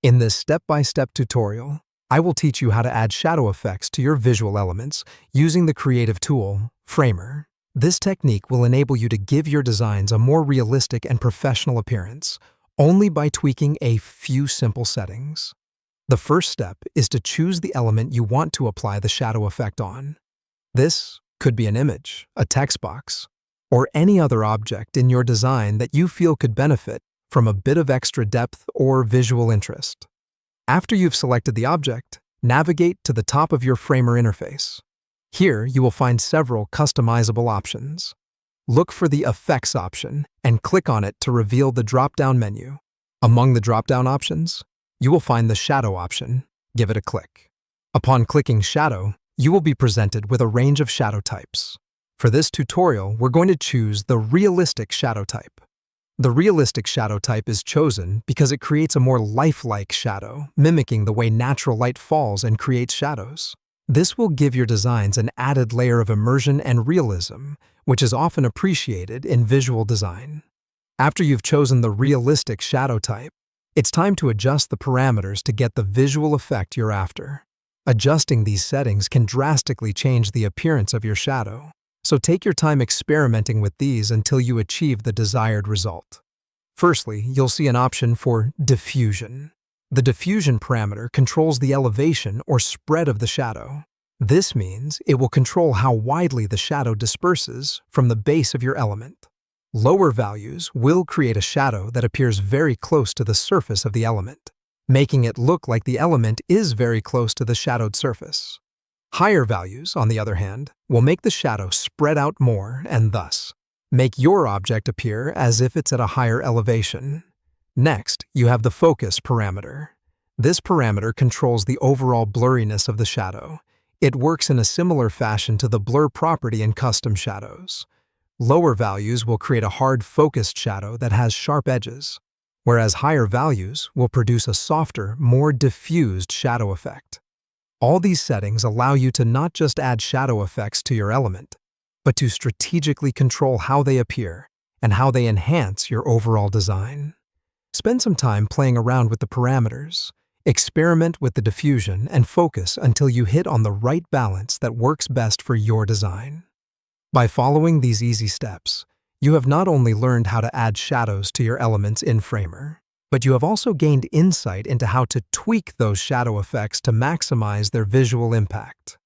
In this step-by-step tutorial, I will teach you how to add shadow effects to your visual elements using the creative tool, Framer. This technique will enable you to give your designs a more realistic and professional appearance, only by tweaking a few simple settings. The first step is to choose the element you want to apply the shadow effect on. This could be an image, a text box, or any other object in your design that you feel could benefit from a bit of extra depth or visual interest. After you've selected the object, navigate to the top of your Framer interface. Here, you will find several customizable options. Look for the Effects option and click on it to reveal the drop-down menu. Among the drop-down options, you will find the Shadow option. Give it a click. Upon clicking Shadow, you will be presented with a range of shadow types. For this tutorial, we're going to choose the Realistic Shadow type. The realistic shadow type is chosen because it creates a more lifelike shadow, mimicking the way natural light falls and creates shadows. This will give your designs an added layer of immersion and realism, which is often appreciated in visual design. After you've chosen the realistic shadow type, it's time to adjust the parameters to get the visual effect you're after. Adjusting these settings can drastically change the appearance of your shadow. So take your time experimenting with these until you achieve the desired result. Firstly, you'll see an option for diffusion. The diffusion parameter controls the elevation or spread of the shadow. This means it will control how widely the shadow disperses from the base of your element. Lower values will create a shadow that appears very close to the surface of the element, making it look like the element is very close to the shadowed surface. Higher values, on the other hand, will make the shadow spread out more and thus make your object appear as if it's at a higher elevation. Next, you have the focus parameter. This parameter controls the overall blurriness of the shadow. It works in a similar fashion to the blur property in custom shadows. Lower values will create a hard focused shadow that has sharp edges, whereas higher values will produce a softer, more diffused shadow effect. All these settings allow you to not just add shadow effects to your element, but to strategically control how they appear and how they enhance your overall design. Spend some time playing around with the parameters, experiment with the diffusion, and focus until you hit on the right balance that works best for your design. By following these easy steps, you have not only learned how to add shadows to your elements in Framer, but you have also gained insight into how to tweak those shadow effects to maximize their visual impact.